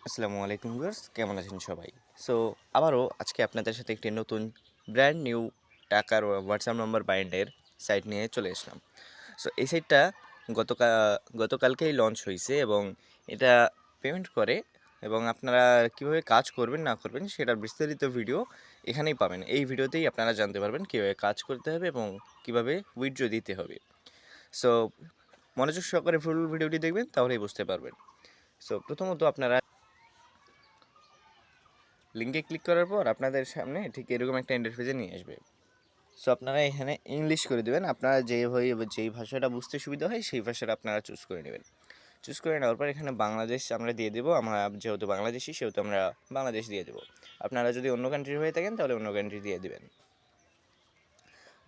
আসসালামু আলাইকুম ভিউয়ার্স, কেমন আছেন সবাই? সো আবারও আজকে আপনাদের সাথে একটি নতুন ব্র্যান্ড নিউ টাকার হোয়াটসঅ্যাপ নাম্বার বাইন্ডের সাইট নিয়ে চলে আসলাম। সো এই সাইটটা গতকা গতকালকেই লঞ্চ হয়েছে এবং এটা পেমেন্ট করে এবং আপনারা কীভাবে কাজ করবেন না করবেন সেটার বিস্তারিত ভিডিও এখানেই পাবেন। এই ভিডিওতেই আপনারা জানতে পারবেন কীভাবে কাজ করতে হবে এবং কীভাবে উইথড্র দিতে হবে। সো মনোযোগ সহকারে ফুল ভিডিওটি দেখবেন, তাহলেই বুঝতে পারবেন। সো প্রথমত আপনারা লিঙ্কে ক্লিক করার পর আপনাদের সামনে ঠিক এরকম একটা ইন্টারফেসে নিয়ে আসবে। সো আপনারা এখানে ইংলিশ করে দেবেন। আপনারা যেই ভাষাটা বুঝতে সুবিধা হয় সেই ভাষাটা আপনারা চুজ করে নেবেন। চুজ করে নেওয়ার পর এখানে বাংলাদেশ আমরা দিয়ে দেবো। আমরা যেহেতু বাংলাদেশি সেহেতু আমরা বাংলাদেশ দিয়ে দেবো। আপনারা যদি অন্য কান্ট্রির হয়ে থাকেন তাহলে অন্য কান্ট্রি দিয়ে দেবেন।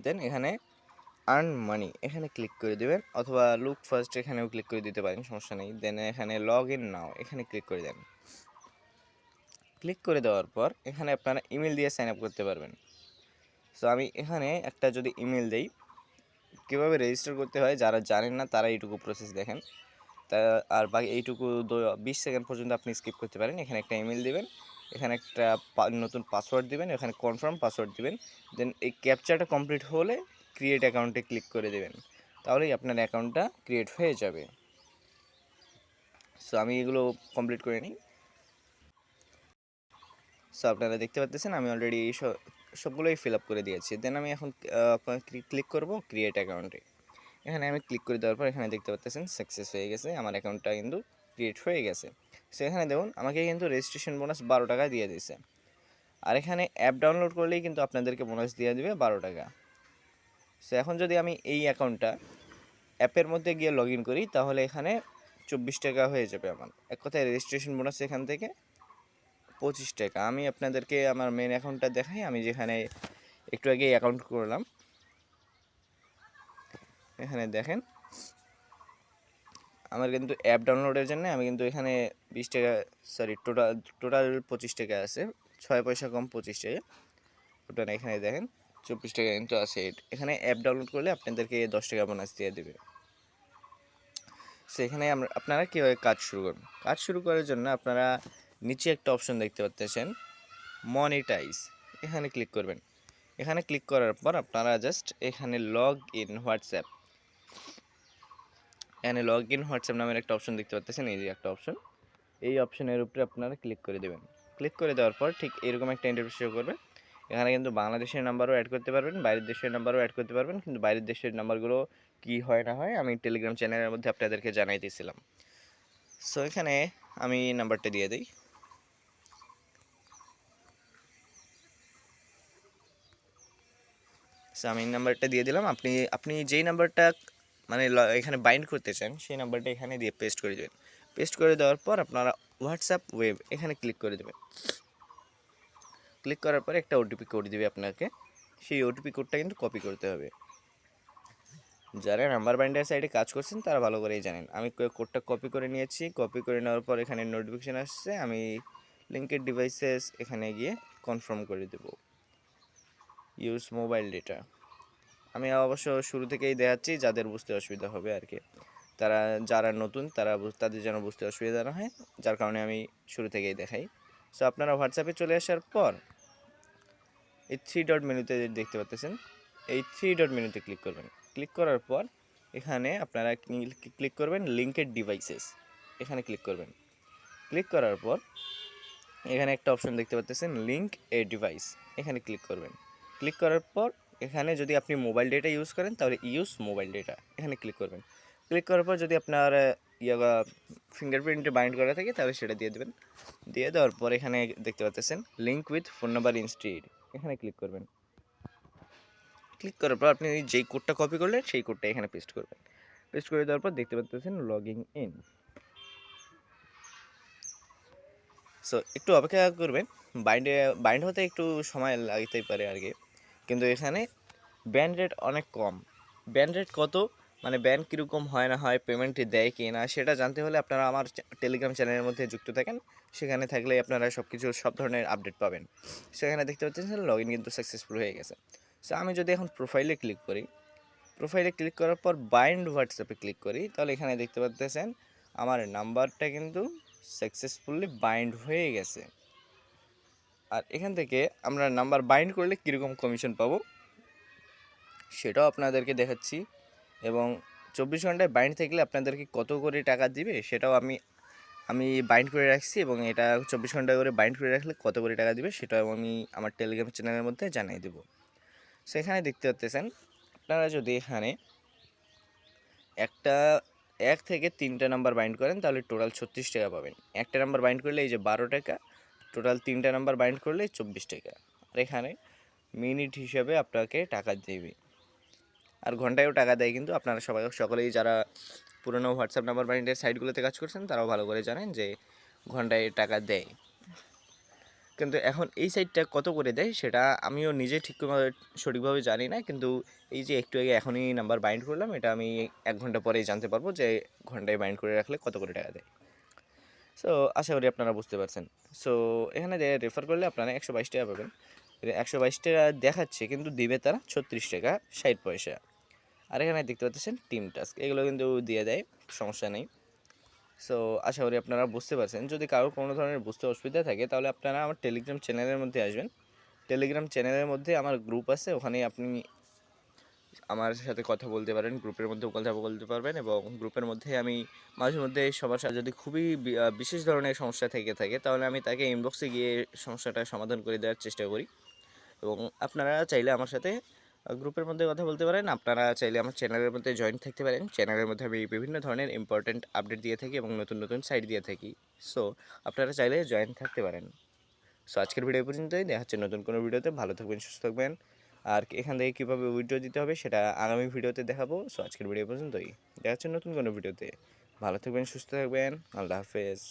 দেন এখানে আর্ন মানি এখানে ক্লিক করে দেবেন, অথবা লুক ফার্স্ট এখানেও ক্লিক করে দিতে পারেন, সমস্যা নেই। দেন এখানে লগ ইন নাও এখানে ক্লিক করে দেন। ক্লিক করে দেওয়ার পর এখানে আপনারা ইমেল দিয়ে সাইন আপ করতে পারবেন। সো আমি এখানে একটা যদি ইমেল দেই, কীভাবে রেজিস্টার করতে হয় যারা জানেন না তারা এইটুকু প্রসেস দেখেন। তা আর বাকি এইটুকু 20 সেকেন্ড পর্যন্ত আপনি স্কিপ করতে পারেন। এখানে একটা ইমেল দেবেন, এখানে একটা নতুন পাসওয়ার্ড দিবেন, এখানে কনফার্ম পাসওয়ার্ড দিবেন। দেন এই ক্যাপচাটা কমপ্লিট হলে ক্রিয়েট অ্যাকাউন্টে ক্লিক করে দেবেন, তাহলেই আপনার অ্যাকাউন্টটা ক্রিয়েট হয়ে যাবে। সো আমি এগুলো কমপ্লিট করে নিই। সো আপনারা দেখতে পাচ্ছেন আমি অলরেডি সবগুলোই ফিল আপ করে দিয়েছি। দেন আমি এখন ক্লিক করব ক্রিয়েট অ্যাকাউন্টে। এখানে আমি ক্লিক করে দেওয়ার পর এখানে দেখতে পাচ্ছেন সাকসেস হয়ে গেছে, আমার অ্যাকাউন্টটা কিন্তু ক্রিয়েট হয়ে গেছে। সো এখানে দেখুন আমাকে কিন্তু রেজিস্ট্রেশন বোনাস 12 টাকা দিয়ে দিয়েছে। আর এখানে অ্যাপ ডাউনলোড করলেই কিন্তু আপনাদেরকে বোনাস দিয়ে দেবে 12 টাকা। সো এখন যদি আমি এই অ্যাকাউন্টটা অ্যাপের মধ্যে গিয়ে লগ ইন করি তাহলে এখানে 24 টাকা হয়ে যাবে আমার। এক কথায় রেজিস্ট্রেশন বোনাস এখান থেকে 25 টাকা। আমি আপনাদেরকে আমার মেন অ্যাকাউন্টটা দেখাই, আমি যেখানে একটু আগে অ্যাকাউন্ট করলাম। এখানে দেখেন আমার কিন্তু অ্যাপ ডাউনলোডের জন্য আমি কিন্তু এখানে 20 টাকা, সরি টোটাল 25 টাকা আছে, 6 পয়সা কম 25 টাকা। আপনারা এখানে দেখেন 24 টাকা কিন্তু আছে। এখানে অ্যাপ ডাউনলোড করলে আপনাদেরকে 10 টাকা বোনাস দিয়ে দেবে। সেখানে আপনারা কীভাবে কাজ শুরু করবেন? কাজ শুরু করার জন্য আপনারা নিচে একটা অপশন দেখতে পাচ্ছেন মনিটাইজ, এখানে ক্লিক করবেন। এখানে ক্লিক করার পর আপনারা জাস্ট এখানে লগ ইন হোয়াটসঅ্যাপ, এখানে লগ ইন হোয়াটসঅ্যাপ নামের একটা অপশন দেখতে পাচ্ছেন, এই যে একটা অপশন, এই অপশনের উপরে আপনারা ক্লিক করে দেবেন। ক্লিক করে দেওয়ার পর ঠিক এরকম একটা ইন্টারফেস শো করবে। এখানে কিন্তু বাংলাদেশের নাম্বারও অ্যাড করতে পারবেন, বাইরের দেশের নাম্বারও অ্যাড করতে পারবেন, কিন্তু বাইরের দেশের নাম্বারগুলো কি হয় না হয় আমি টেলিগ্রাম চ্যানেলের মধ্যে আপনাদেরকে জানাই দিয়েছিলাম। সো এখানে আমি নাম্বারটা দিয়ে দিই। সো আমি নাম্বারটা দিয়ে দিলাম। আপনি যেই নাম্বারটা মানে এখানে বাইন্ড করতে চান সেই নাম্বারটা এখানে দিয়ে পেস্ট করে দেবেন। পেস্ট করে দেওয়ার পর আপনারা হোয়াটসঅ্যাপ ওয়েব এখানে ক্লিক করে দেবেন। ক্লিক করার পরে একটা ওটিপি কোড দিবে আপনাকে, সেই ওটিপি কোডটা কিন্তু কপি করতে হবে। যারা নাম্বার বাইন্ডার সাইডে কাজ করছেন তারা ভালো করেই জানেন। আমি কোডটা কপি করে নিয়েছি। কপি করে নেওয়ার পর এখানে নোটিফিকেশান আসছে, আমি লিঙ্কের ডিভাইসেস এখানে গিয়ে কনফার্ম করে দেব। ইউজ মোবাইল ডেটা আমি অবশ্য শুরু থেকেই দেখাচ্ছি, যাদের বুঝতে অসুবিধা হবে আর কি, যারা নতুন তাদের যেন বুঝতে অসুবিধা না হয়, যার কারণে আমি শুরু থেকেই দেখাই। সো আপনারা হোয়াটসঅ্যাপে চলে আসার পর এই 3 ডট মেনুতে দেখতে পাচ্ছেন, এই 3 ডট মেনুতে ক্লিক করবেন। ক্লিক করার পর এখানে আপনারা ক্লিক করবেন লিঙ্কের ডিভাইসেস, এখানে ক্লিক করবেন। ক্লিক করার পর এখানে একটা অপশন দেখতে পাচ্ছেন লিঙ্ক এ ডিভাইস, এখানে ক্লিক করবেন। ক্লিক করার পর এখানে যদি আপনি মোবাইল ডেটা ইউজ করেন তাহলে ইউজ মোবাইল ডেটা, এখানে ক্লিক করবেন। ক্লিক করার পর যদি আপনার ফিঙ্গারপ্রিন্টে বাইন্ড করা থাকে তাহলে সেটা দিয়ে দেবেন। দিয়ে দেওয়ার পর এখানে দেখতে পাচ্ছেন link with phone number instead, এখানে ক্লিক করবেন। ক্লিক করার পর আপনি যেই কোডটা কপি করলেন সেই কোডটা এখানে পেস্ট করবেন। পেস্ট করে দেওয়ার পর দেখতে পাচ্ছেন লগিং ইন। সো একটু অপেক্ষা করবেন, বাইন্ড হতে একটু সময় লাগতেই পারে আর কি, কিন্তু এখানে ব্যান্ড রেট অনেক কম। ব্যান্ড রেট কত, মানে ব্যান্ড কীরকম হয় না হয়, পেমেন্ট দেয় কি না সেটা জানতে হলে আপনারা আমার টেলিগ্রাম চ্যানেলের মধ্যে যুক্ত থাকেন। সেখানে থাকলে আপনারা সব ধরনের আপডেট পাবেন। সেখানে দেখতে পাচ্ছেন লগ ইন কিন্তু সাকসেসফুল হয়ে গেছে। সো আমি যদি এখন প্রোফাইলে ক্লিক করি, প্রোফাইলে ক্লিক করার পর বাইন্ড হোয়াটসঅ্যাপে ক্লিক করি, তাহলে এখানে দেখতে পাচ্ছেন আমার নাম্বারটা কিন্তু সাকসেসফুলি বাইন্ড হয়ে গেছে। আর এখান থেকে আমরা নাম্বার বাইন্ড করলে কীরকম কমিশন পাবো সেটাও আপনাদেরকে দেখাচ্ছি, এবং 24 ঘন্টায় বাইন্ড থাকলে আপনাদেরকে কত করে টাকা দিবে সেটাও আমি বাইন্ড করে রাখছি, এবং এটা 24 ঘন্টা করে বাইন্ড করে রাখলে কত করে টাকা দিবে সেটাও আমি আমার টেলিগ্রাম চ্যানেলের মধ্যে জানিয়ে দেবো। সেখানে দেখতে পাচ্ছেন আপনারা যদি এখানে একটা 1 থেকে 3টা নাম্বার বাইন্ড করেন তাহলে টোটাল 36 টাকা পাবেন। একটা নাম্বার বাইন্ড করলে এই যে 12 টাকা, টোটাল 3টা নাম্বার বাইন্ড করলে 24 টাকা। আর এখানে মিনিট হিসাবে আপনাকে টাকা দেবে, আর ঘন্টায়ও টাকা দেয়। কিন্তু আপনারা সকলেই যারা পুরনো হোয়াটসঅ্যাপ নাম্বার বাইন্ডের সাইটগুলোতে কাজ করছেন তারাও ভালো করে জানেন যে ঘন্টায় টাকা দেয়। কিন্তু এখন এই সাইটটা কত করে দেয় সেটা আমিও নিজে সঠিকভাবে জানি না, কিন্তু এই যে একটু আগে এখনই নাম্বার বাইন্ড করলাম, এটা আমি 1 ঘন্টা পরেই জানতে পারবো যে ঘন্টায় বাইন্ড করে রাখলে কত করে টাকা দেয়। সো আশা করি আপনারা বুঝতে পারছেন। সো এখানে রেফার করলে আপনারা 122 টাকা পাবেন। 122 টাকা দেখাচ্ছে কিন্তু দিবে তারা 36 টাকা 60 পয়সা। আর এখানে দেখতে পাচ্ছেন টিম টাস্ক, এগুলো কিন্তু দিয়ে দেয়, সমস্যা নেই। সো আশা করি আপনারা বুঝতে পারছেন। যদি কারোর কোনো ধরনের বুঝতে অসুবিধা থাকে তাহলে আপনারা আমার টেলিগ্রাম চ্যানেলের মধ্যে আসবেন। টেলিগ্রাম চ্যানেলের মধ্যে আমার গ্রুপ আছে, ওখানে আপনি আমার সাথে কথা বলতে পারেন, গ্রুপের মধ্যেও কথা বলতে পারবেন, এবং গ্রুপের মধ্যে আমি মাঝে মধ্যে সবার সাথে যদি খুবই বিশেষ ধরনের সমস্যা থেকে থাকে তাহলে আমি তাকে ইনবক্সে গিয়ে সমস্যাটা সমাধান করে দেওয়ার চেষ্টা করি। এবং আপনারা চাইলে আমার সাথে গ্রুপের মধ্যে কথা বলতে পারেন, আপনারা চাইলে আমার চ্যানেলের মধ্যে জয়েন থাকতে পারেন। চ্যানেলের মধ্যে আমি বিভিন্ন ধরনের ইম্পর্ট্যান্ট আপডেট দিয়ে থাকি এবং নতুন নতুন সাইট দিয়ে থাকি। সো আপনারা চাইলে জয়েন থাকতে পারেন। সো আজকের ভিডিও পর্যন্তই, দেখা হচ্ছে নতুন কোনো ভিডিওতে। ভালো থাকবেন, সুস্থ থাকবেন। আর এখান থেকে কীভাবে উইথড্র দিতে হবে সেটা আগামী ভিডিওতে দেখাবো। সো আজকের ভিডিও পর্যন্তই, দেখা হচ্ছে নতুন কোনো ভিডিওতে। ভালো থাকবেন, সুস্থ থাকবেন। আল্লাহ হাফেজ।